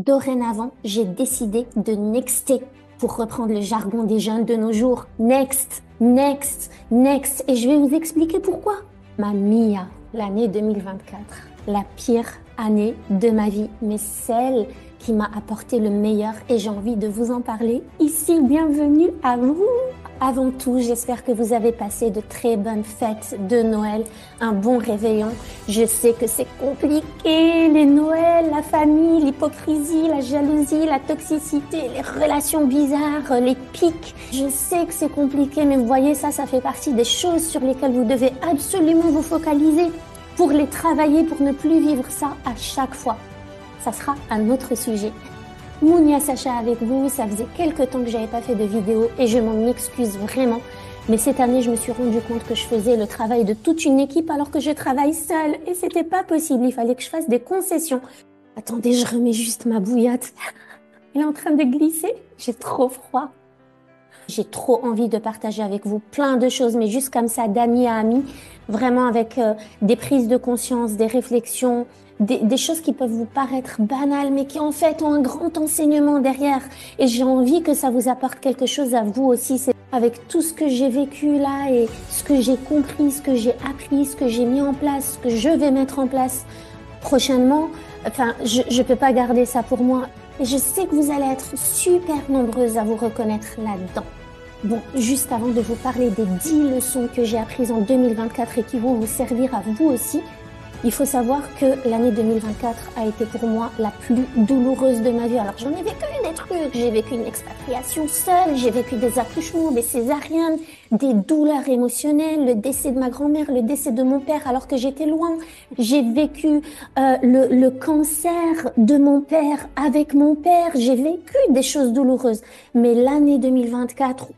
Dorénavant, j'ai décidé de nexter, pour reprendre le jargon des jeunes de nos jours. Next, next, next. Et je vais vous expliquer pourquoi. Ma Mia, l'année 2024, la pire année de ma vie, mais celle qui m'a apporté le meilleur et j'ai envie de vous en parler ici. Bienvenue à vous. Avant tout, j'espère que vous avez passé de très bonnes fêtes de Noël, un bon réveillon. Je sais que c'est compliqué, les Noëls, la famille, l'hypocrisie, la jalousie, la toxicité, les relations bizarres, les pics. Je sais que c'est compliqué, mais vous voyez, ça fait partie des choses sur lesquelles vous devez absolument vous focaliser pour les travailler, pour ne plus vivre ça à chaque fois. Ça sera un autre sujet. Mounia Sacha avec vous, ça faisait quelques temps que j'avais pas fait de vidéo et je m'en excuse vraiment. Mais cette année, je me suis rendu compte que je faisais le travail de toute une équipe alors que je travaille seule et c'était pas possible. Il fallait que je fasse des concessions. Attendez, je remets juste ma bouillotte. Elle est en train de glisser. J'ai trop froid. J'ai trop envie de partager avec vous plein de choses, mais juste comme ça, d'amis à amis, vraiment avec des prises de conscience, des réflexions, des choses qui peuvent vous paraître banales, mais qui en fait ont un grand enseignement derrière. Et j'ai envie que ça vous apporte quelque chose à vous aussi. C'est avec tout ce que j'ai vécu là et ce que j'ai compris, ce que j'ai appris, ce que j'ai mis en place, ce que je vais mettre en place prochainement. Enfin, je peux pas garder ça pour moi. Et je sais que vous allez être super nombreuses à vous reconnaître là-dedans. Bon, juste avant de vous parler des 10 leçons que j'ai apprises en 2024 et qui vont vous servir à vous aussi, il faut savoir que l'année 2024 a été pour moi la plus douloureuse de ma vie. Alors j'en ai vécu des trucs, j'ai vécu une expatriation seule, j'ai vécu des accouchements, des césariennes, des douleurs émotionnelles, le décès de ma grand-mère, le décès de mon père alors que j'étais loin. J'ai vécu le cancer de mon père avec mon père, j'ai vécu des choses douloureuses. Mais l'année 2024,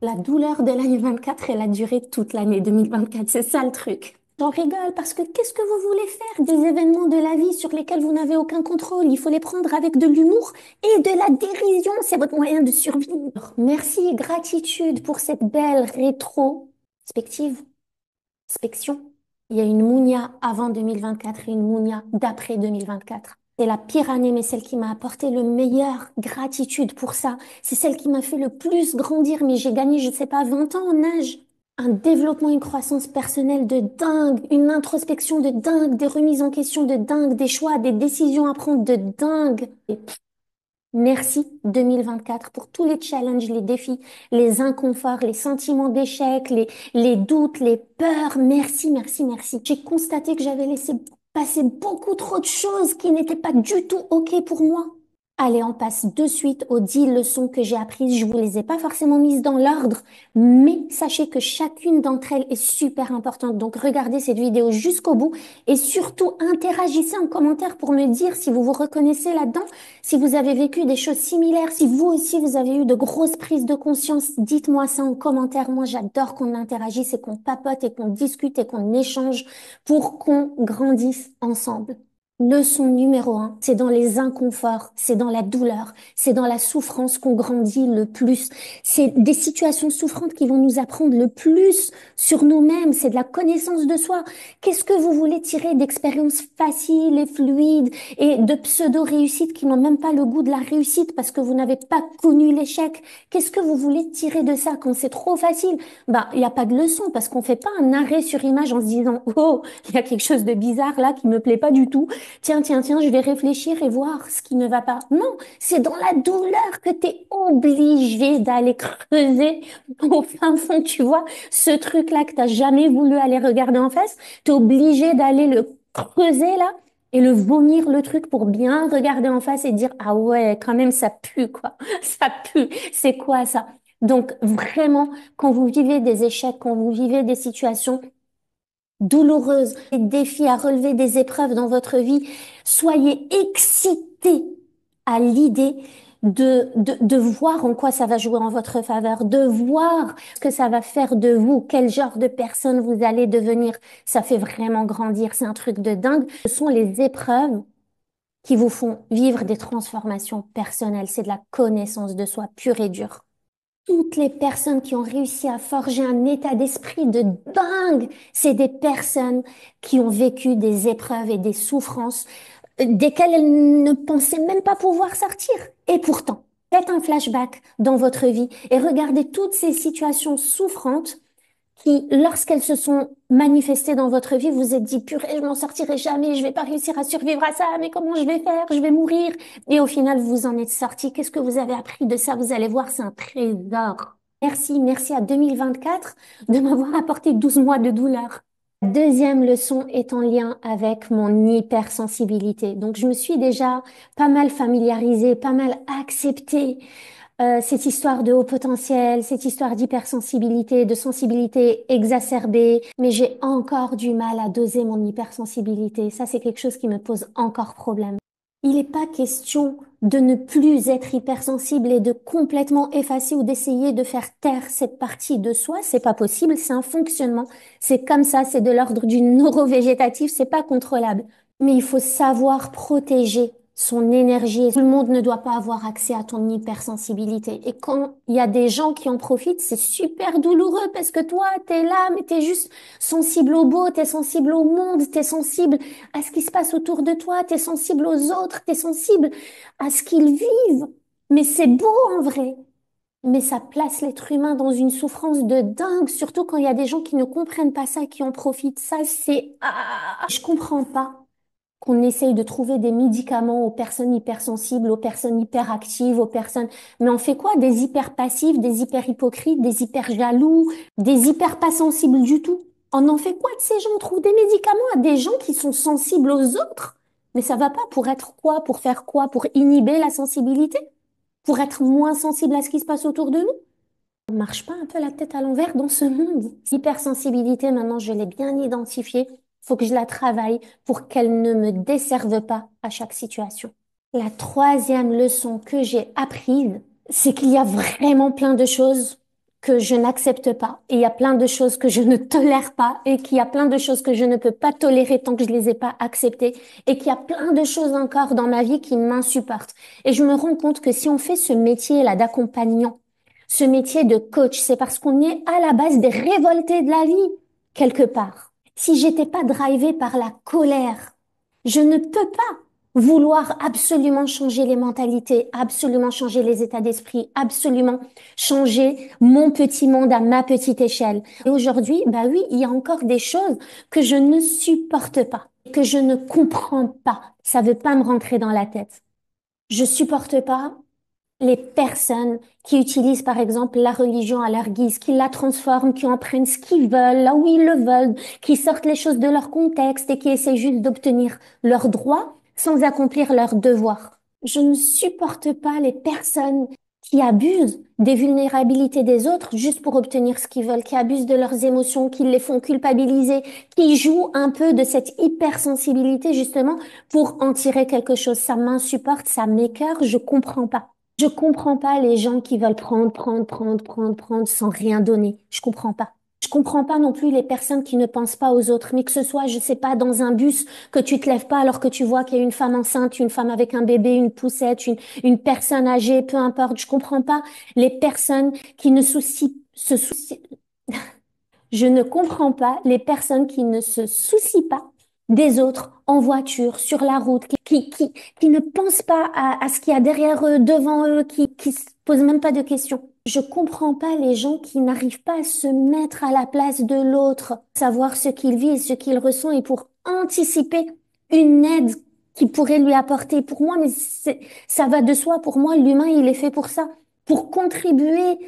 la douleur de l'année 24, elle a duré toute l'année 2024. C'est ça le truc. J'en rigole parce que qu'est-ce que vous voulez faire des événements de la vie sur lesquels vous n'avez aucun contrôle? Il faut les prendre avec de l'humour et de la dérision. C'est votre moyen de survivre. Merci et gratitude pour cette belle rétrospective. Inspection. Il y a une Mounia avant 2024 et une Mounia d'après 2024. C'est la pire année, mais celle qui m'a apporté le meilleur. Gratitude pour ça. C'est celle qui m'a fait le plus grandir, mais j'ai gagné, je ne sais pas, 20 ans en âge. Un développement, une croissance personnelle de dingue, une introspection de dingue, des remises en question de dingue, des choix, des décisions à prendre de dingue. Et merci 2024 pour tous les challenges, les défis, les inconforts, les sentiments d'échec, les doutes, les peurs. Merci, merci, merci. J'ai constaté que j'avais laissé passer beaucoup trop de choses qui n'étaient pas du tout OK pour moi. Allez, on passe de suite aux 10 leçons que j'ai apprises. Je vous les ai pas forcément mises dans l'ordre, mais sachez que chacune d'entre elles est super importante. Donc, regardez cette vidéo jusqu'au bout et surtout interagissez en commentaire pour me dire si vous vous reconnaissez là-dedans, si vous avez vécu des choses similaires, si vous aussi vous avez eu de grosses prises de conscience. Dites-moi ça en commentaire. Moi, j'adore qu'on interagisse et qu'on papote et qu'on discute et qu'on échange pour qu'on grandisse ensemble. Leçon numéro un, c'est dans les inconforts, c'est dans la douleur, c'est dans la souffrance qu'on grandit le plus. C'est des situations souffrantes qui vont nous apprendre le plus sur nous-mêmes, c'est de la connaissance de soi. Qu'est-ce que vous voulez tirer d'expériences faciles et fluides et de pseudo-réussites qui n'ont même pas le goût de la réussite parce que vous n'avez pas connu l'échec? Qu'est-ce que vous voulez tirer de ça quand c'est trop facile? Bah, il n'y a pas de leçon parce qu'on fait pas un arrêt sur image en se disant, oh, il y a quelque chose de bizarre là qui me plaît pas du tout. Tiens, tiens, tiens, je vais réfléchir et voir ce qui ne va pas. Non, c'est dans la douleur que tu es obligé d'aller creuser au fin fond, tu vois, ce truc-là que t'as jamais voulu aller regarder en face, tu es obligé d'aller le creuser là et le vomir le truc pour bien regarder en face et dire, ah ouais, quand même, ça pue, quoi. Ça pue. C'est quoi ça? Donc, vraiment, quand vous vivez des échecs, quand vous vivez des situations douloureuse, des défis à relever, des épreuves dans votre vie, soyez excités à l'idée de voir en quoi ça va jouer en votre faveur, de voir ce que ça va faire de vous, quel genre de personne vous allez devenir. Ça fait vraiment grandir, c'est un truc de dingue. Ce sont les épreuves qui vous font vivre des transformations personnelles. C'est de la connaissance de soi pure et dure. Toutes les personnes qui ont réussi à forger un état d'esprit de dingue, c'est des personnes qui ont vécu des épreuves et des souffrances desquelles elles ne pensaient même pas pouvoir sortir. Et pourtant, faites un flashback dans votre vie et regardez toutes ces situations souffrantes qui, lorsqu'elles se sont manifestées dans votre vie, vous êtes dit, purée, je m'en sortirai jamais, je vais pas réussir à survivre à ça, mais comment je vais faire? Je vais mourir. Et au final, vous en êtes sorti. Qu'est-ce que vous avez appris de ça? Vous allez voir, c'est un trésor. Merci, merci à 2024 de m'avoir apporté 12 mois de douleur. Deuxième leçon est en lien avec mon hypersensibilité. Donc, je me suis déjà pas mal familiarisée, pas mal acceptée cette histoire de haut potentiel, cette histoire d'hypersensibilité, de sensibilité exacerbée, mais j'ai encore du mal à doser mon hypersensibilité. Ça, c'est quelque chose qui me pose encore problème. Il n'est pas question de ne plus être hypersensible et de complètement effacer ou d'essayer de faire taire cette partie de soi. C'est pas possible, c'est un fonctionnement. C'est comme ça, c'est de l'ordre du neurovégétatif, c'est pas contrôlable. Mais il faut savoir protéger son énergie. Tout le monde ne doit pas avoir accès à ton hypersensibilité. Et quand il y a des gens qui en profitent, c'est super douloureux parce que toi, t'es là, mais t'es juste sensible au beau, t'es sensible au monde, t'es sensible à ce qui se passe autour de toi, t'es sensible aux autres, t'es sensible à ce qu'ils vivent. Mais c'est beau en vrai. Mais ça place l'être humain dans une souffrance de dingue, surtout quand il y a des gens qui ne comprennent pas ça et qui en profitent. Ça, c'est... Ah, je comprends pas qu'on essaye de trouver des médicaments aux personnes hypersensibles, aux personnes hyperactives, aux personnes... Mais on fait quoi? Des hyper passifs, des hyper hypocrites, des hyper jaloux, des hyper pas sensibles du tout. On en fait quoi de ces gens? On trouve des médicaments à des gens qui sont sensibles aux autres. Mais ça va pas pour être quoi? Pour faire quoi? Pour inhiber la sensibilité? Pour être moins sensible à ce qui se passe autour de nous? On marche pas un peu la tête à l'envers dans ce monde. L'hypersensibilité, maintenant, je l'ai bien identifiée. Faut que je la travaille pour qu'elle ne me desserve pas à chaque situation. La troisième leçon que j'ai apprise, c'est qu'il y a vraiment plein de choses que je n'accepte pas. Et il y a plein de choses que je ne tolère pas. Et qu'il y a plein de choses que je ne peux pas tolérer tant que je les ai pas acceptées. Et qu'il y a plein de choses encore dans ma vie qui m'insupportent. Et je me rends compte que si on fait ce métier-là d'accompagnant, ce métier de coach, c'est parce qu'on est à la base des révoltés de la vie, quelque part. Si j'étais pas drivée par la colère, je ne peux pas vouloir absolument changer les mentalités, absolument changer les états d'esprit, absolument changer mon petit monde à ma petite échelle. Et aujourd'hui, bah oui, il y a encore des choses que je ne supporte pas, que je ne comprends pas. Ça veut pas me rentrer dans la tête. Je supporte pas les personnes qui utilisent par exemple la religion à leur guise, qui la transforment, qui en prennent ce qu'ils veulent, là où ils le veulent, qui sortent les choses de leur contexte et qui essaient juste d'obtenir leurs droits sans accomplir leurs devoirs. Je ne supporte pas les personnes qui abusent des vulnérabilités des autres juste pour obtenir ce qu'ils veulent, qui abusent de leurs émotions, qui les font culpabiliser, qui jouent un peu de cette hypersensibilité justement pour en tirer quelque chose. Ça m'insupporte, ça m'écœure, je comprends pas. Je comprends pas les gens qui veulent prendre sans rien donner. Je comprends pas. Je comprends pas non plus les personnes qui ne pensent pas aux autres, mais que ce soit, je sais pas, dans un bus, que tu te lèves pas alors que tu vois qu'il y a une femme enceinte, une femme avec un bébé, une poussette, une personne âgée, peu importe. Je comprends pas les personnes qui ne se soucient, je ne comprends pas les personnes qui ne se soucient pas des autres en voiture, sur la route, qui ne pensent pas à ce qu'il y a derrière eux, devant eux, qui se posent même pas de questions. Je comprends pas les gens qui n'arrivent pas à se mettre à la place de l'autre, savoir ce qu'il vit, ce qu'il ressent et pour anticiper une aide qui pourrait lui apporter. Pour moi, mais ça va de soi. Pour moi, l'humain, il est fait pour ça, pour contribuer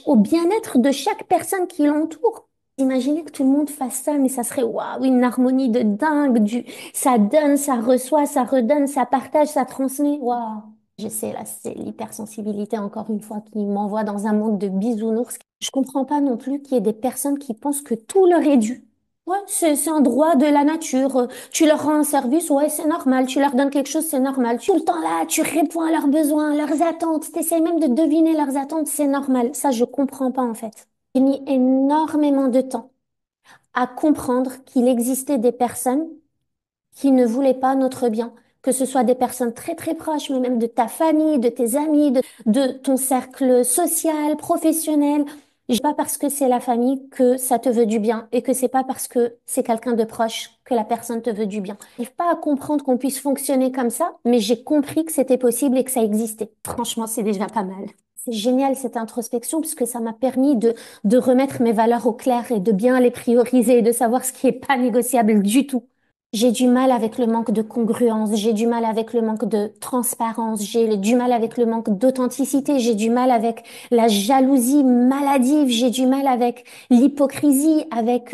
au bien-être de chaque personne qui l'entoure. Imaginez que tout le monde fasse ça, mais ça serait waouh, une harmonie de dingue, ça donne, ça reçoit, ça redonne, ça partage, ça transmet. Waouh. Je sais, là, c'est l'hypersensibilité, encore une fois, qui m'envoie dans un monde de bisounours. Je comprends pas non plus qu'il y ait des personnes qui pensent que tout leur est dû. Ouais, c'est un droit de la nature. Tu leur rends un service, ouais, c'est normal. Tu leur donnes quelque chose, c'est normal. Tout le temps là, tu réponds à leurs besoins, leurs attentes. T'essayes même de deviner leurs attentes, c'est normal. Ça, je comprends pas, en fait. J'ai mis énormément de temps à comprendre qu'il existait des personnes qui ne voulaient pas notre bien, que ce soit des personnes très très proches, mais même de ta famille, de tes amis, de ton cercle social, professionnel. Pas parce que c'est la famille que ça te veut du bien et que c'est pas parce que c'est quelqu'un de proche que la personne te veut du bien. J'arrive pas à comprendre qu'on puisse fonctionner comme ça, mais j'ai compris que c'était possible et que ça existait. Franchement, c'est déjà pas mal. C'est génial cette introspection parce que ça m'a permis de remettre mes valeurs au clair et de bien les prioriser et de savoir ce qui est pas négociable du tout. J'ai du mal avec le manque de congruence, j'ai du mal avec le manque de transparence, j'ai du mal avec le manque d'authenticité, j'ai du mal avec la jalousie maladive, j'ai du mal avec l'hypocrisie, avec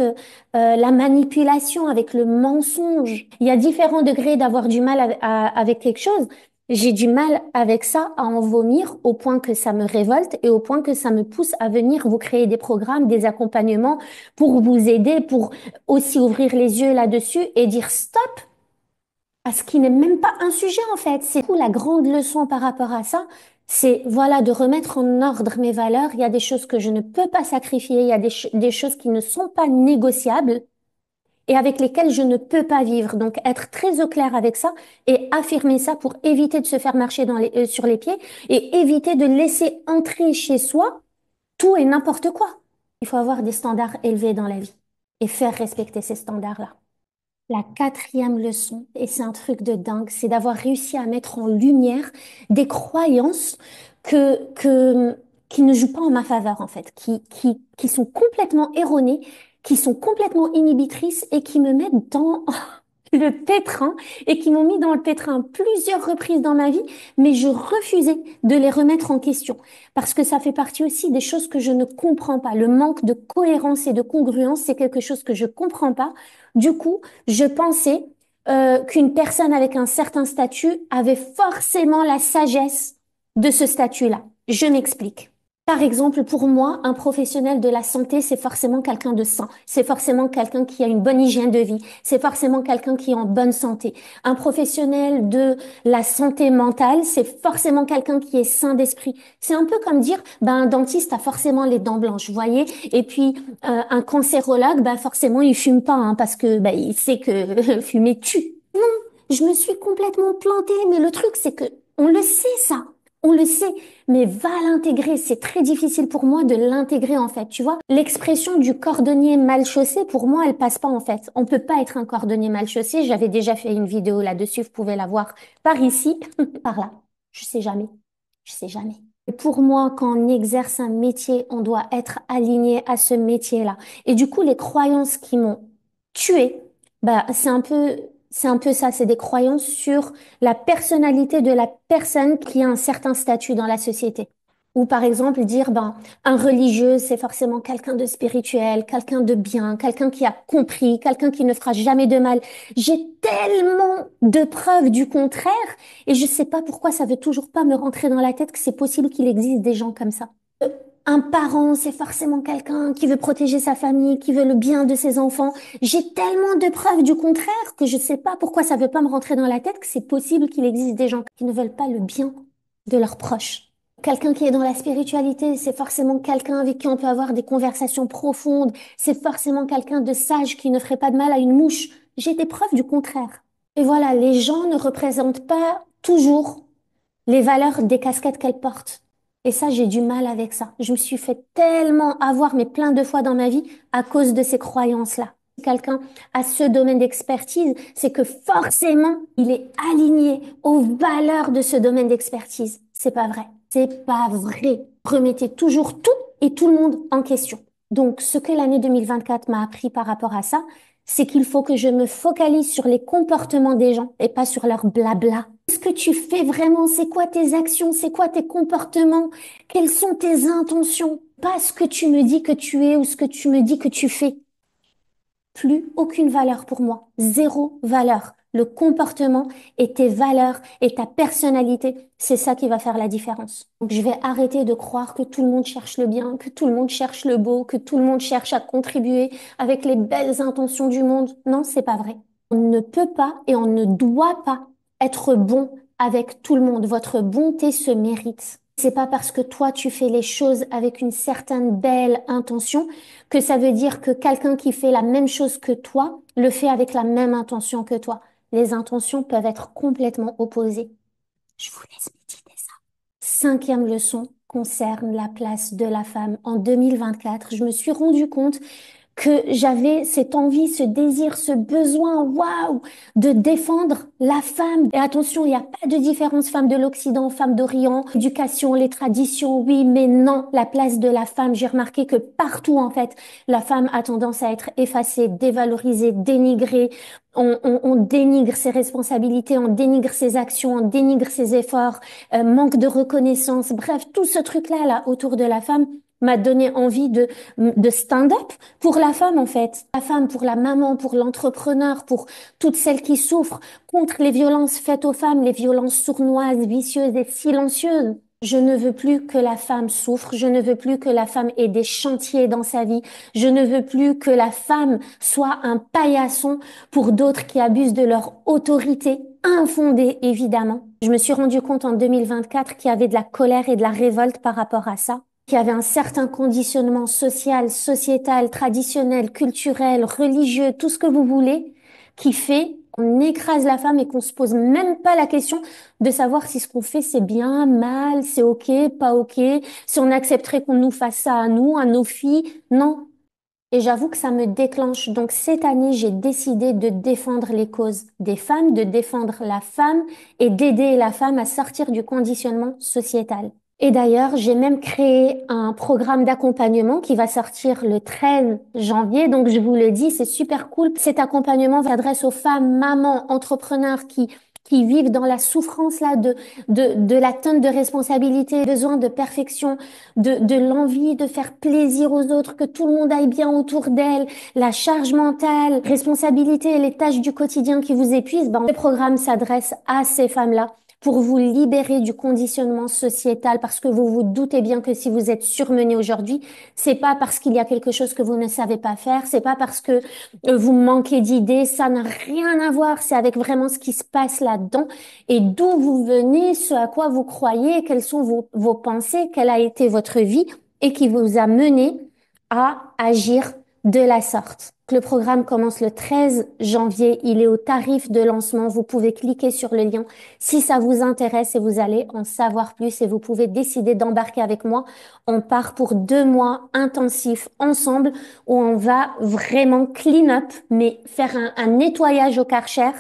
la manipulation, avec le mensonge. Il y a différents degrés d'avoir du mal avec quelque chose. J'ai du mal avec ça à en vomir au point que ça me révolte et au point que ça me pousse à venir vous créer des programmes, des accompagnements pour vous aider, pour aussi ouvrir les yeux là-dessus et dire stop à ce qui n'est même pas un sujet en fait. C'est tout la grande leçon par rapport à ça, c'est voilà de remettre en ordre mes valeurs. Il y a des choses que je ne peux pas sacrifier, il y a des choses qui ne sont pas négociables et avec lesquelles je ne peux pas vivre. Donc être très au clair avec ça et affirmer ça pour éviter de se faire marcher sur les pieds et éviter de laisser entrer chez soi tout et n'importe quoi. Il faut avoir des standards élevés dans la vie et faire respecter ces standards-là. La quatrième leçon, et c'est un truc de dingue, c'est d'avoir réussi à mettre en lumière des croyances qui ne jouent pas en ma faveur, en fait, qui sont complètement erronées, qui sont complètement inhibitrices et qui me mettent dans le pétrin et qui m'ont mis dans le pétrin plusieurs reprises dans ma vie, mais je refusais de les remettre en question parce que ça fait partie aussi des choses que je ne comprends pas. Le manque de cohérence et de congruence, c'est quelque chose que je comprends pas. Du coup, je pensais qu'une personne avec un certain statut avait forcément la sagesse de ce statut-là. Je m'explique. Par exemple, pour moi, un professionnel de la santé, c'est forcément quelqu'un de sain. C'est forcément quelqu'un qui a une bonne hygiène de vie. C'est forcément quelqu'un qui est en bonne santé. Un professionnel de la santé mentale, c'est forcément quelqu'un qui est sain d'esprit. C'est un peu comme dire, ben, un dentiste a forcément les dents blanches, vous voyez. Et puis, un cancérologue, ben, forcément, il fume pas, hein, parce que, ben, il sait que fumer tue. Je me suis complètement plantée, mais le truc, c'est que on le sait, ça. On le sait, mais va l'intégrer. C'est très difficile pour moi de l'intégrer, en fait. Tu vois, l'expression du cordonnier mal chaussé, pour moi, elle passe pas, en fait. On peut pas être un cordonnier mal chaussé. J'avais déjà fait une vidéo là-dessus. Vous pouvez la voir par ici, par là. Je sais jamais. Je sais jamais. Et pour moi, quand on exerce un métier, on doit être aligné à ce métier-là. Et du coup, les croyances qui m'ont tuée, bah, c'est un peu ça, c'est des croyances sur la personnalité de la personne qui a un certain statut dans la société. Ou par exemple dire, ben, un religieux, c'est forcément quelqu'un de spirituel, quelqu'un de bien, quelqu'un qui a compris, quelqu'un qui ne fera jamais de mal. J'ai tellement de preuves du contraire et je sais pas pourquoi ça veut toujours pas me rentrer dans la tête que c'est possible qu'il existe des gens comme ça. Un parent, c'est forcément quelqu'un qui veut protéger sa famille, qui veut le bien de ses enfants. J'ai tellement de preuves du contraire que je sais pas pourquoi ça veut pas me rentrer dans la tête que c'est possible qu'il existe des gens qui ne veulent pas le bien de leurs proches. Quelqu'un qui est dans la spiritualité, c'est forcément quelqu'un avec qui on peut avoir des conversations profondes. C'est forcément quelqu'un de sage qui ne ferait pas de mal à une mouche. J'ai des preuves du contraire. Et voilà, les gens ne représentent pas toujours les valeurs des casquettes qu'elles portent. Et ça, j'ai du mal avec ça. Je me suis fait tellement avoir, mais plein de fois dans ma vie, à cause de ces croyances-là. Si quelqu'un a ce domaine d'expertise, c'est que forcément, il est aligné aux valeurs de ce domaine d'expertise. C'est pas vrai. C'est pas vrai. Remettez toujours tout et tout le monde en question. Donc, ce que l'année 2024 m'a appris par rapport à ça, c'est qu'il faut que je me focalise sur les comportements des gens et pas sur leur blabla. Qu'est-ce que tu fais vraiment? C'est quoi tes actions? C'est quoi tes comportements? Quelles sont tes intentions? Pas ce que tu me dis que tu es ou ce que tu me dis que tu fais. Plus aucune valeur pour moi. Zéro valeur. Le comportement et tes valeurs et ta personnalité, c'est ça qui va faire la différence. Donc, je vais arrêter de croire que tout le monde cherche le bien, que tout le monde cherche le beau, que tout le monde cherche à contribuer avec les belles intentions du monde. Non, c'est pas vrai. On ne peut pas et on ne doit pas être bon avec tout le monde. Votre bonté se mérite. C'est pas parce que toi tu fais les choses avec une certaine belle intention que ça veut dire que quelqu'un qui fait la même chose que toi le fait avec la même intention que toi. Les intentions peuvent être complètement opposées. Je vous laisse méditer ça. Cinquième leçon concerne la place de la femme. En 2024, je me suis rendu compte que j'avais cette envie, ce désir, ce besoin, waouh, de défendre la femme. Et attention, il n'y a pas de différence femme de l'Occident, femme d'Orient, éducation, les traditions, oui, mais non, la place de la femme. J'ai remarqué que partout, en fait, la femme a tendance à être effacée, dévalorisée, dénigrée. On dénigre ses responsabilités, on dénigre ses actions, on dénigre ses efforts, manque de reconnaissance. Bref, tout ce truc-là, là, autour de la femme, m'a donné envie de stand-up pour la femme, en fait. La femme, pour la maman, pour l'entrepreneur, pour toutes celles qui souffrent contre les violences faites aux femmes, les violences sournoises, vicieuses et silencieuses. Je ne veux plus que la femme souffre, je ne veux plus que la femme ait des chantiers dans sa vie, je ne veux plus que la femme soit un paillasson pour d'autres qui abusent de leur autorité infondée, évidemment. Je me suis rendu compte en 2024 qu'il y avait de la colère et de la révolte par rapport à ça, qu'il y avait un certain conditionnement social, sociétal, traditionnel, culturel, religieux, tout ce que vous voulez, qui fait qu'on écrase la femme et qu'on se pose même pas la question de savoir si ce qu'on fait c'est bien, mal, c'est ok, pas ok, si on accepterait qu'on nous fasse ça à nous, à nos filles. Non. Et j'avoue que ça me déclenche. Donc cette année, j'ai décidé de défendre les causes des femmes, de défendre la femme et d'aider la femme à sortir du conditionnement sociétal. Et d'ailleurs, j'ai même créé un programme d'accompagnement qui va sortir le 13 janvier. Donc, je vous le dis, c'est super cool. Cet accompagnement s'adresse aux femmes, mamans, entrepreneurs qui vivent dans la souffrance là de la tonne de responsabilités, besoin de perfection, de l'envie de faire plaisir aux autres, que tout le monde aille bien autour d'elles, la charge mentale, responsabilité et les tâches du quotidien qui vous épuisent. Ben, le programme s'adresse à ces femmes-là pour vous libérer du conditionnement sociétal, parce que vous vous doutez bien que si vous êtes surmené aujourd'hui, c'est pas parce qu'il y a quelque chose que vous ne savez pas faire, c'est pas parce que vous manquez d'idées, ça n'a rien à voir, c'est avec vraiment ce qui se passe là-dedans et d'où vous venez, ce à quoi vous croyez, quelles sont vos pensées, quelle a été votre vie et qui vous a mené à agir de la sorte. Le programme commence le 13 janvier. Il est au tarif de lancement. Vous pouvez cliquer sur le lien si ça vous intéresse et vous allez en savoir plus et vous pouvez décider d'embarquer avec moi. On part pour 2 mois intensifs ensemble où on va vraiment clean up, mais faire un nettoyage au Karcher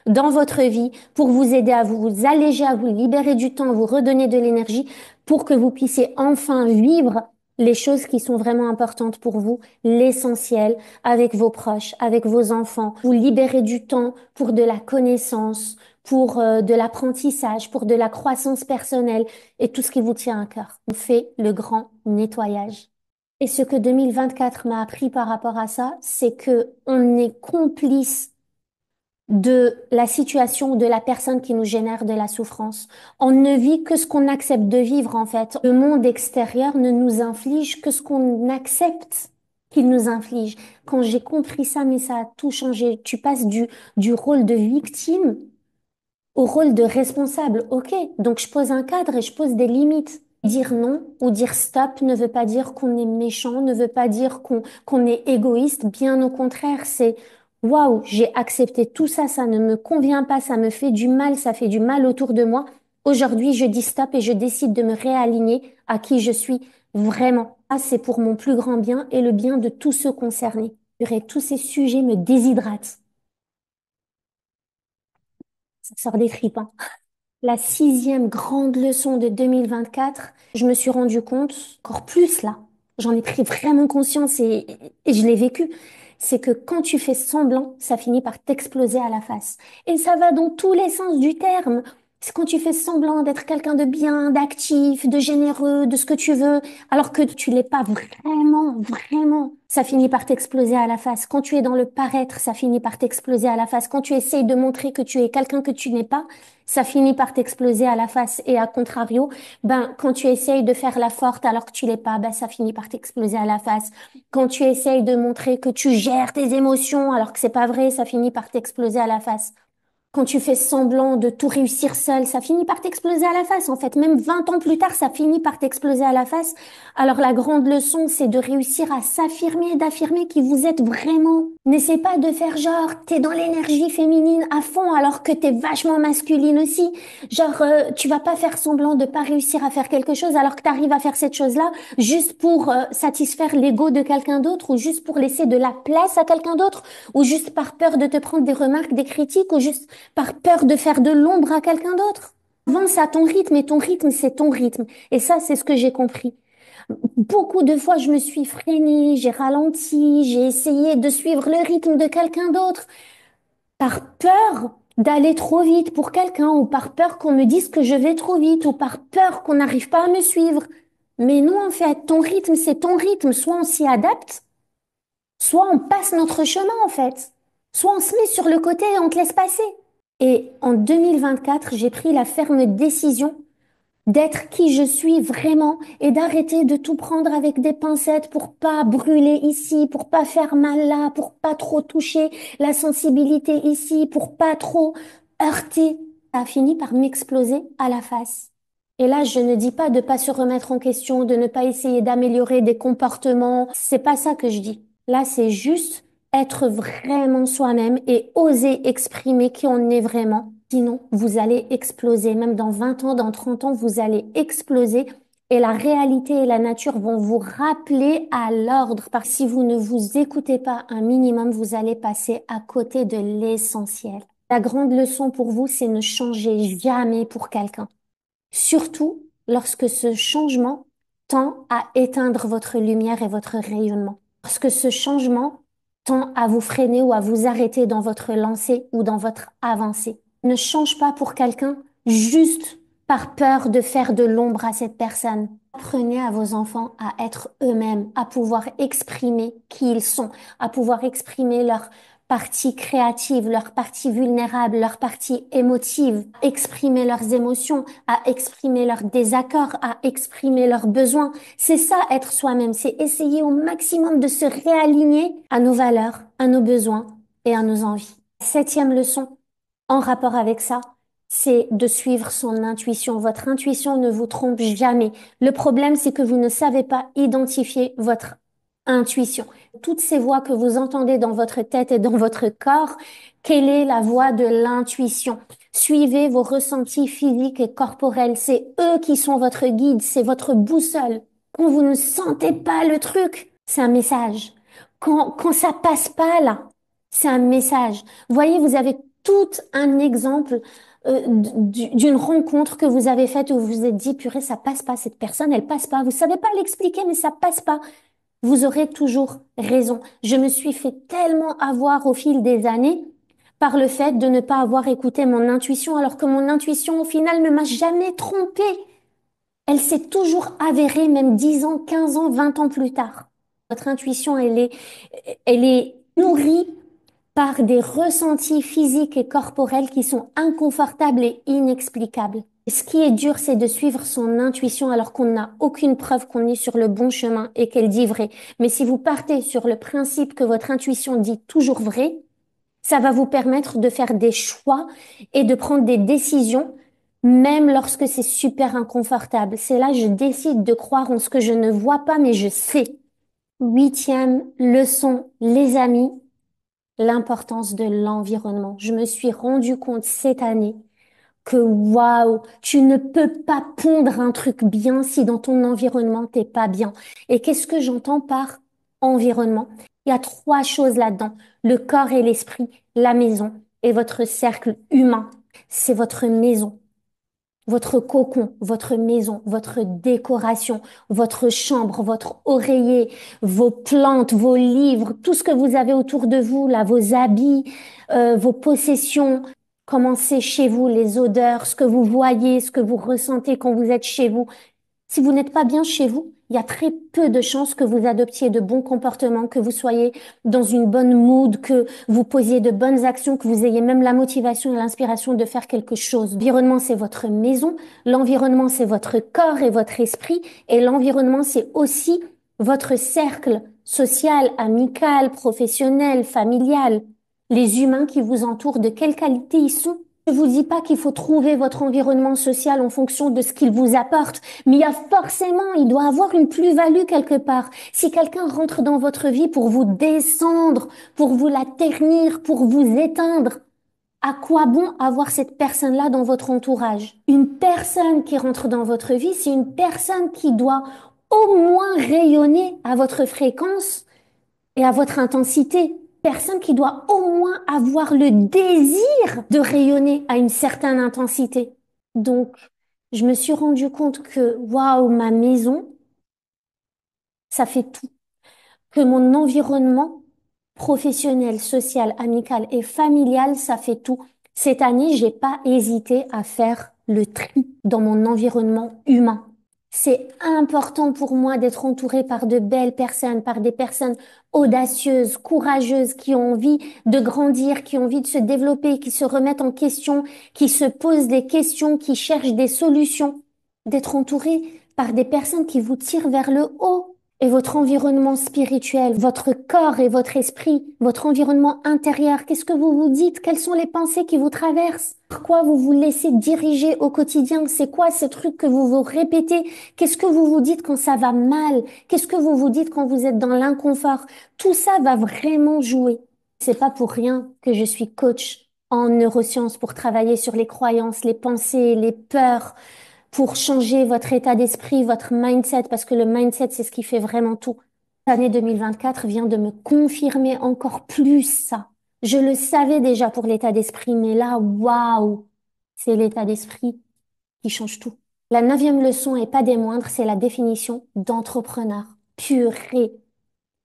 dans votre vie pour vous aider à vous alléger, à vous libérer du temps, à vous redonner de l'énergie pour que vous puissiez enfin vivre les choses qui sont vraiment importantes pour vous, l'essentiel, avec vos proches, avec vos enfants, vous libérer du temps pour de la connaissance, pour de l'apprentissage, pour de la croissance personnelle et tout ce qui vous tient à cœur. On fait le grand nettoyage. Et ce que 2024 m'a appris par rapport à ça, c'est que on est complice de la situation ou de la personne qui nous génère de la souffrance. On ne vit que ce qu'on accepte de vivre, en fait. Le monde extérieur ne nous inflige que ce qu'on accepte qu'il nous inflige. Quand j'ai compris ça, mais ça a tout changé. Tu passes du rôle de victime au rôle de responsable. OK, donc je pose un cadre et je pose des limites. Dire non ou dire stop ne veut pas dire qu'on est méchant, ne veut pas dire qu'on est égoïste. Bien au contraire, c'est waouh, j'ai accepté tout ça, ça ne me convient pas, ça me fait du mal, ça fait du mal autour de moi. Aujourd'hui, je dis stop et je décide de me réaligner à qui je suis vraiment. Ça, c'est pour mon plus grand bien et le bien de tous ceux concernés. Tous ces sujets me déshydratent. Ça sort des tripes, hein. La sixième grande leçon de 2024, je me suis rendu compte, encore plus là, j'en ai pris vraiment conscience et je l'ai vécu, c'est que quand tu fais semblant, ça finit par t'exploser à la face. Et ça va dans tous les sens du terme. C'est quand tu fais semblant d'être quelqu'un de bien, d'actif, de généreux, de ce que tu veux, alors que tu l'es pas vraiment, vraiment. Ça finit par t'exploser à la face. Quand tu es dans le paraître, ça finit par t'exploser à la face. Quand tu essayes de montrer que tu es quelqu'un que tu n'es pas, ça finit par t'exploser à la face. Et à contrario, ben, quand tu essayes de faire la forte alors que tu l'es pas, ben, ça finit par t'exploser à la face. Quand tu essayes de montrer que tu gères tes émotions alors que c'est pas vrai, ça finit par t'exploser à la face. Quand tu fais semblant de tout réussir seul, ça finit par t'exploser à la face. En fait, même 20 ans plus tard, ça finit par t'exploser à la face. Alors la grande leçon, c'est de réussir à s'affirmer, d'affirmer qui vous êtes vraiment. N'essaie pas de faire genre, t'es dans l'énergie féminine à fond alors que t'es vachement masculine aussi. Genre, tu vas pas faire semblant de pas réussir à faire quelque chose alors que t'arrives à faire cette chose-là juste pour satisfaire l'ego de quelqu'un d'autre ou juste pour laisser de la place à quelqu'un d'autre ou juste par peur de te prendre des remarques, des critiques ou juste par peur de faire de l'ombre à quelqu'un d'autre. Avance à ton rythme et ton rythme, c'est ton rythme. Et ça, c'est ce que j'ai compris. Beaucoup de fois, je me suis freinée, j'ai ralenti, j'ai essayé de suivre le rythme de quelqu'un d'autre par peur d'aller trop vite pour quelqu'un ou par peur qu'on me dise que je vais trop vite ou par peur qu'on n'arrive pas à me suivre. Mais non, en fait, ton rythme, c'est ton rythme. Soit on s'y adapte, soit on passe notre chemin, en fait. Soit on se met sur le côté et on te laisse passer. Et en 2024, j'ai pris la ferme décision d'être qui je suis vraiment et d'arrêter de tout prendre avec des pincettes pour pas brûler ici, pour pas faire mal là, pour pas trop toucher la sensibilité ici, pour pas trop heurter. Ça a fini par m'exploser à la face. Et là, je ne dis pas de pas se remettre en question, de ne pas essayer d'améliorer des comportements. C'est pas ça que je dis. Là, c'est juste être vraiment soi-même et oser exprimer qui on est vraiment. Sinon, vous allez exploser. Même dans 20 ans, dans 30 ans, vous allez exploser. Et la réalité et la nature vont vous rappeler à l'ordre. Parce que si vous ne vous écoutez pas un minimum, vous allez passer à côté de l'essentiel. La grande leçon pour vous, c'est ne changez jamais pour quelqu'un. Surtout lorsque ce changement tend à éteindre votre lumière et votre rayonnement. Lorsque ce changement tend à vous freiner ou à vous arrêter dans votre lancée ou dans votre avancée. Ne change pas pour quelqu'un juste par peur de faire de l'ombre à cette personne. Apprenez à vos enfants à être eux-mêmes, à pouvoir exprimer qui ils sont, à pouvoir exprimer leur partie créative, leur partie vulnérable, leur partie émotive, exprimer leurs émotions, à exprimer leurs désaccords, à exprimer leurs besoins. C'est ça, être soi-même, c'est essayer au maximum de se réaligner à nos valeurs, à nos besoins et à nos envies. Septième leçon, en rapport avec ça, c'est de suivre son intuition. Votre intuition ne vous trompe jamais. Le problème, c'est que vous ne savez pas identifier votre intuition. Toutes ces voix que vous entendez dans votre tête et dans votre corps, quelle est la voix de l'intuition? Suivez vos ressentis physiques et corporels. C'est eux qui sont votre guide, c'est votre boussole. Quand vous ne sentez pas le truc, c'est un message. Quand ça passe pas là, c'est un message. Vous voyez, vous avez tout un exemple d'une rencontre que vous avez faite où vous vous êtes dit, purée, ça passe pas, cette personne, elle passe pas. Vous savez pas l'expliquer, mais ça passe pas. Vous aurez toujours raison. Je me suis fait tellement avoir au fil des années par le fait de ne pas avoir écouté mon intuition, alors que mon intuition, au final, ne m'a jamais trompée. Elle s'est toujours avérée, même 10 ans, 15 ans, 20 ans plus tard. Votre intuition, elle est nourrie par des ressentis physiques et corporels qui sont inconfortables et inexplicables. Ce qui est dur, c'est de suivre son intuition alors qu'on n'a aucune preuve qu'on est sur le bon chemin et qu'elle dit vrai. Mais si vous partez sur le principe que votre intuition dit toujours vrai, ça va vous permettre de faire des choix et de prendre des décisions, même lorsque c'est super inconfortable. C'est là, je décide de croire en ce que je ne vois pas, mais je sais. Huitième leçon, les amis, l'importance de l'environnement. Je me suis rendu compte cette année que waouh, tu ne peux pas pondre un truc bien si dans ton environnement t'es pas bien. Et qu'est-ce que j'entends par environnement? Il y a trois choses là-dedans. Le corps et l'esprit, la maison et votre cercle humain. C'est votre maison. Votre cocon, votre maison, votre décoration, votre chambre, votre oreiller, vos plantes, vos livres, tout ce que vous avez autour de vous, là, vos habits, vos possessions. Comment c'est chez vous, les odeurs, ce que vous voyez, ce que vous ressentez quand vous êtes chez vous. Si vous n'êtes pas bien chez vous, il y a très peu de chances que vous adoptiez de bons comportements, que vous soyez dans une bonne mood, que vous posiez de bonnes actions, que vous ayez même la motivation et l'inspiration de faire quelque chose. L'environnement, c'est votre maison. L'environnement, c'est votre corps et votre esprit. Et l'environnement, c'est aussi votre cercle social, amical, professionnel, familial. Les humains qui vous entourent, de quelle qualité ils sont? Je vous dis pas qu'il faut trouver votre environnement social en fonction de ce qu'il vous apporte, mais il y a forcément, il doit avoir une plus-value quelque part. Si quelqu'un rentre dans votre vie pour vous descendre, pour vous la ternir, pour vous éteindre, à quoi bon avoir cette personne-là dans votre entourage? Une personne qui rentre dans votre vie, c'est une personne qui doit au moins rayonner à votre fréquence et à votre intensité. Personne qui doit au moins avoir le désir de rayonner à une certaine intensité. Donc, je me suis rendu compte que, waouh, ma maison, ça fait tout. Que mon environnement professionnel, social, amical et familial, ça fait tout. Cette année, j'ai pas hésité à faire le tri dans mon environnement humain. C'est important pour moi d'être entourée par de belles personnes, par des personnes audacieuses, courageuses, qui ont envie de grandir, qui ont envie de se développer, qui se remettent en question, qui se posent des questions, qui cherchent des solutions. D'être entourée par des personnes qui vous tirent vers le haut. Et votre environnement spirituel, votre corps et votre esprit, votre environnement intérieur, qu'est-ce que vous vous dites? Quelles sont les pensées qui vous traversent? Par quoi vous vous laissez diriger au quotidien? C'est quoi ces trucs que vous vous répétez? Qu'est-ce que vous vous dites quand ça va mal? Qu'est-ce que vous vous dites quand vous êtes dans l'inconfort? Tout ça va vraiment jouer. C'est pas pour rien que je suis coach en neurosciences pour travailler sur les croyances, les pensées, les peurs, pour changer votre état d'esprit, votre mindset, parce que le mindset, c'est ce qui fait vraiment tout. L'année 2024 vient de me confirmer encore plus ça. Je le savais déjà pour l'état d'esprit, mais là, waouh, c'est l'état d'esprit qui change tout. La neuvième leçon, et pas des moindres, c'est la définition d'entrepreneur. Purée.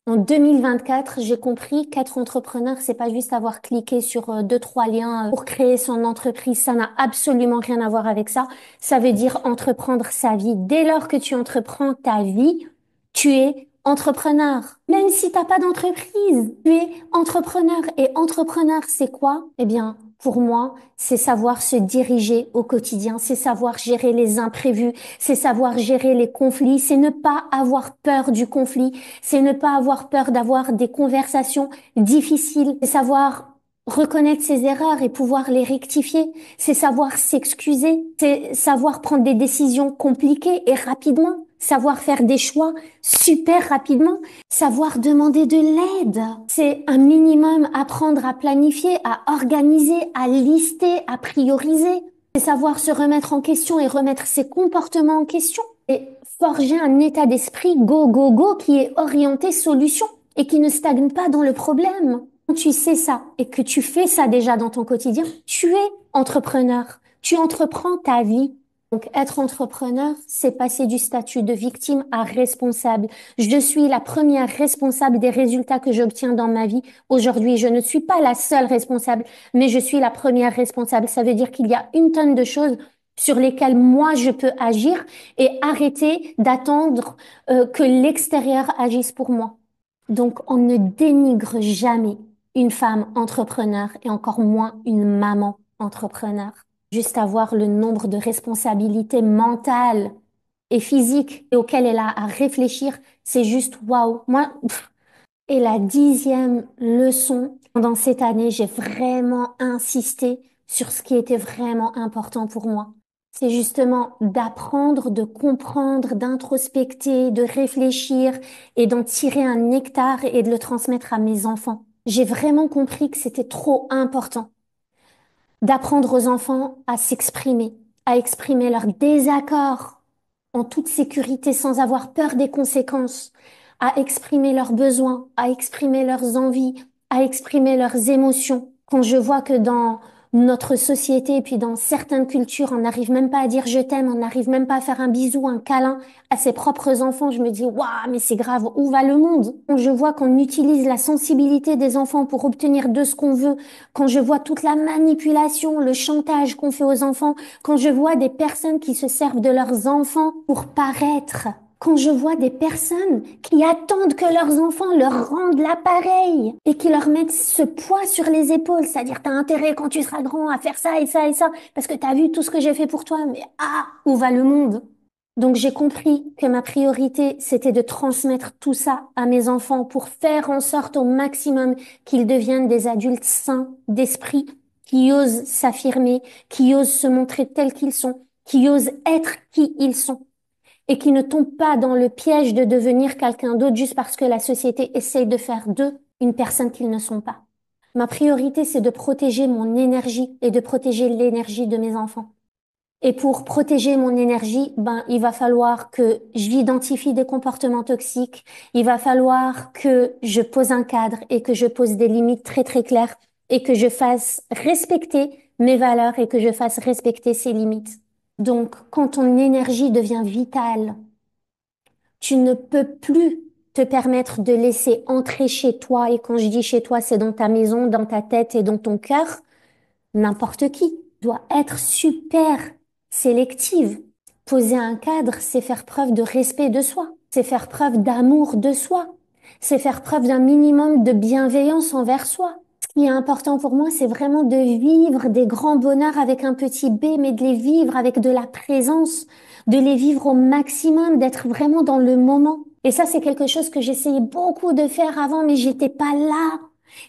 En 2024, j'ai compris qu'être entrepreneur, c'est pas juste avoir cliqué sur deux, trois liens pour créer son entreprise. Ça n'a absolument rien à voir avec ça. Ça veut dire entreprendre sa vie. Dès lors que tu entreprends ta vie, tu es entrepreneur. Même si t'as pas d'entreprise, tu es entrepreneur. Et entrepreneur, c'est quoi? Eh bien, pour moi, c'est savoir se diriger au quotidien, c'est savoir gérer les imprévus, c'est savoir gérer les conflits, c'est ne pas avoir peur du conflit, c'est ne pas avoir peur d'avoir des conversations difficiles, c'est savoir reconnaître ses erreurs et pouvoir les rectifier, c'est savoir s'excuser, c'est savoir prendre des décisions compliquées et rapidement, savoir faire des choix super rapidement, savoir demander de l'aide. C'est un minimum apprendre à planifier, à organiser, à lister, à prioriser. C'est savoir se remettre en question et remettre ses comportements en question et forger un état d'esprit go, go, go qui est orienté solution et qui ne stagne pas dans le problème. Quand tu sais ça et que tu fais ça déjà dans ton quotidien, tu es entrepreneur. Tu entreprends ta vie. Donc, être entrepreneur, c'est passer du statut de victime à responsable. Je suis la première responsable des résultats que j'obtiens dans ma vie aujourd'hui. Je ne suis pas la seule responsable, mais je suis la première responsable. Ça veut dire qu'il y a une tonne de choses sur lesquelles moi je peux agir et arrêter d'attendre que l'extérieur agisse pour moi. Donc, on ne dénigre jamais une femme entrepreneur et encore moins une maman entrepreneur. Juste avoir le nombre de responsabilités mentales et physiques auxquelles elle a à réfléchir, c'est juste waouh. Moi, et la 10e leçon, pendant cette année, j'ai vraiment insisté sur ce qui était vraiment important pour moi. C'est justement d'apprendre, de comprendre, d'introspecter, de réfléchir et d'en tirer un nectar et de le transmettre à mes enfants. J'ai vraiment compris que c'était trop important d'apprendre aux enfants à s'exprimer, à exprimer leur désaccord en toute sécurité sans avoir peur des conséquences, à exprimer leurs besoins, à exprimer leurs envies, à exprimer leurs émotions. Quand je vois que dans notre société et puis dans certaines cultures, on n'arrive même pas à dire je t'aime, on n'arrive même pas à faire un bisou, un câlin à ses propres enfants, je me dis waouh, mais c'est grave, où va le monde? Quand je vois qu'on utilise la sensibilité des enfants pour obtenir de ce qu'on veut, quand je vois toute la manipulation, le chantage qu'on fait aux enfants, quand je vois des personnes qui se servent de leurs enfants pour paraître, quand je vois des personnes qui attendent que leurs enfants leur rendent l'appareil et qui leur mettent ce poids sur les épaules, c'est-à-dire t'as intérêt quand tu seras grand à faire ça et ça et ça, parce que t'as vu tout ce que j'ai fait pour toi, mais ah, où va le monde? Donc j'ai compris que ma priorité, c'était de transmettre tout ça à mes enfants pour faire en sorte au maximum qu'ils deviennent des adultes sains d'esprit qui osent s'affirmer, qui osent se montrer tels qu'ils sont, qui osent être qui ils sont et qui ne tombent pas dans le piège de devenir quelqu'un d'autre juste parce que la société essaye de faire d'eux une personne qu'ils ne sont pas. Ma priorité, c'est de protéger mon énergie et de protéger l'énergie de mes enfants. Et pour protéger mon énergie, ben, il va falloir que j'identifie des comportements toxiques. Il va falloir que je pose un cadre et que je pose des limites très, très claires et que je fasse respecter mes valeurs et que je fasse respecter ces limites. Donc, quand ton énergie devient vitale, tu ne peux plus te permettre de laisser entrer chez toi, et quand je dis chez toi, c'est dans ta maison, dans ta tête et dans ton cœur, n'importe qui. Doit être super sélective. Poser un cadre, c'est faire preuve de respect de soi, c'est faire preuve d'amour de soi, c'est faire preuve d'un minimum de bienveillance envers soi. Ce qui est important pour moi, c'est vraiment de vivre des grands bonheurs avec un petit B, mais de les vivre avec de la présence, de les vivre au maximum, d'être vraiment dans le moment. Et ça, c'est quelque chose que j'essayais beaucoup de faire avant, mais j'étais pas là.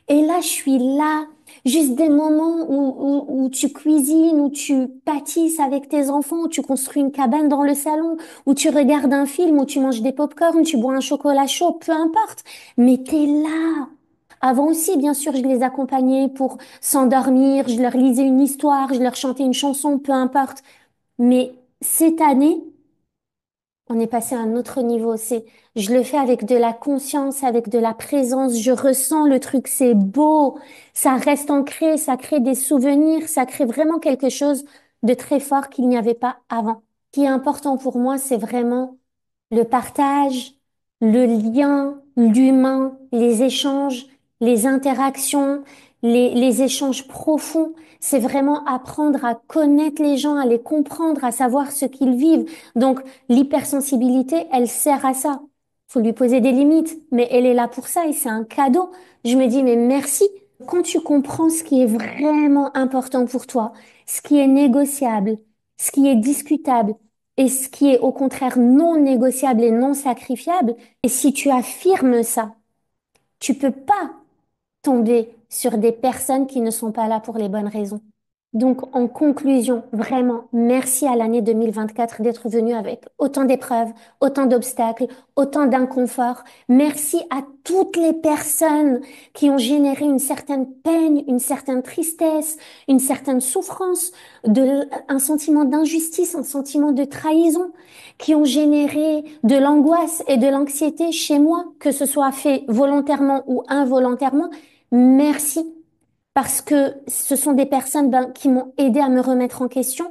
Et là, je suis là. Juste des moments où tu cuisines, où tu pâtisses avec tes enfants, où tu construis une cabane dans le salon, où tu regardes un film, où tu manges des pop-corn, tu bois un chocolat chaud, peu importe. Mais t'es là. Avant aussi, bien sûr, je les accompagnais pour s'endormir, je leur lisais une histoire, je leur chantais une chanson, peu importe. Mais cette année, on est passé à un autre niveau. Je le fais avec de la conscience, avec de la présence. Je ressens le truc, c'est beau. Ça reste ancré, ça crée des souvenirs, ça crée vraiment quelque chose de très fort qu'il n'y avait pas avant. Ce qui est important pour moi, c'est vraiment le partage, le lien, l'humain, les échanges, les interactions, les échanges profonds. C'est vraiment apprendre à connaître les gens, à les comprendre, à savoir ce qu'ils vivent. Donc, l'hypersensibilité, elle sert à ça. Faut lui poser des limites, mais elle est là pour ça et c'est un cadeau. Je me dis, mais merci. Quand tu comprends ce qui est vraiment important pour toi, ce qui est négociable, ce qui est discutable, et ce qui est au contraire non négociable et non sacrifiable, et si tu affirmes ça, tu peux pas tomber sur des personnes qui ne sont pas là pour les bonnes raisons. Donc, en conclusion, vraiment, merci à l'année 2024 d'être venue avec autant d'épreuves, autant d'obstacles, autant d'inconfort. Merci à toutes les personnes qui ont généré une certaine peine, une certaine tristesse, une certaine souffrance, un sentiment d'injustice, un sentiment de trahison, qui ont généré de l'angoisse et de l'anxiété chez moi, que ce soit fait volontairement ou involontairement. Merci parce que ce sont des personnes qui m'ont aidé à me remettre en question,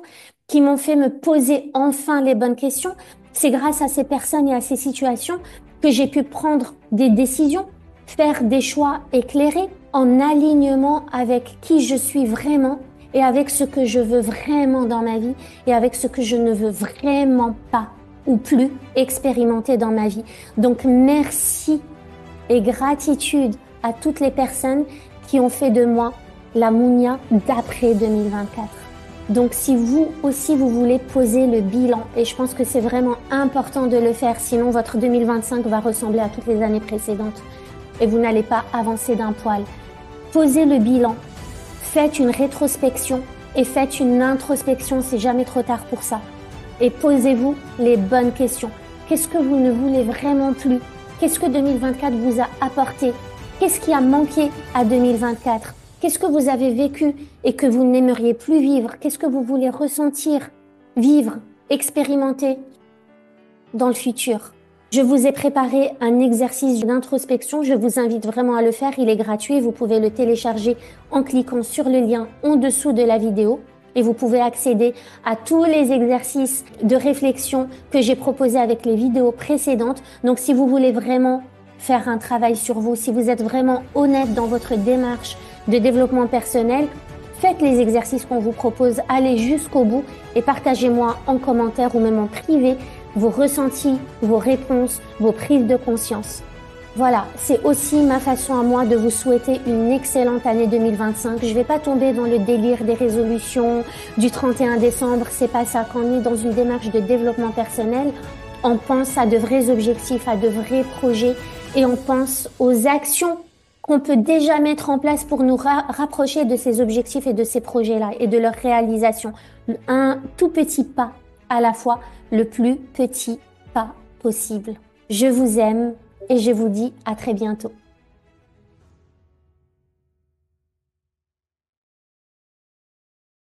qui m'ont fait me poser enfin les bonnes questions. C'est grâce à ces personnes et à ces situations que j'ai pu prendre des décisions, faire des choix éclairés en alignement avec qui je suis vraiment et avec ce que je veux vraiment dans ma vie et avec ce que je ne veux vraiment pas ou plus expérimenter dans ma vie. Donc merci et gratitude à toutes les personnes qui ont fait de moi la Mounia d'après 2024. Donc si vous aussi vous voulez poser le bilan, et je pense que c'est vraiment important de le faire, sinon votre 2025 va ressembler à toutes les années précédentes et vous n'allez pas avancer d'un poil. Posez le bilan, faites une rétrospection et faites une introspection, c'est jamais trop tard pour ça. Et posez-vous les bonnes questions. Qu'est-ce que vous ne voulez vraiment plus? Qu'est-ce que 2024 vous a apporté? Qu'est-ce qui a manqué à 2024? Qu'est-ce que vous avez vécu et que vous n'aimeriez plus vivre? Qu'est-ce que vous voulez ressentir, vivre, expérimenter dans le futur? Je vous ai préparé un exercice d'introspection. Je vous invite vraiment à le faire. Il est gratuit. Vous pouvez le télécharger en cliquant sur le lien en dessous de la vidéo. Et vous pouvez accéder à tous les exercices de réflexion que j'ai proposés avec les vidéos précédentes. Donc, si vous voulez vraiment faire un travail sur vous, si vous êtes vraiment honnête dans votre démarche de développement personnel, faites les exercices qu'on vous propose, allez jusqu'au bout et partagez-moi en commentaire ou même en privé vos ressentis, vos réponses, vos prises de conscience. Voilà, c'est aussi ma façon à moi de vous souhaiter une excellente année 2025. Je vais pas tomber dans le délire des résolutions du 31 décembre, c'est pas ça. Quand on est dans une démarche de développement personnel, on pense à de vrais objectifs, à de vrais projets et on pense aux actions qu'on peut déjà mettre en place pour nous rapprocher de ces objectifs et de ces projets-là et de leur réalisation. Un tout petit pas à la fois, le plus petit pas possible. Je vous aime et je vous dis à très bientôt.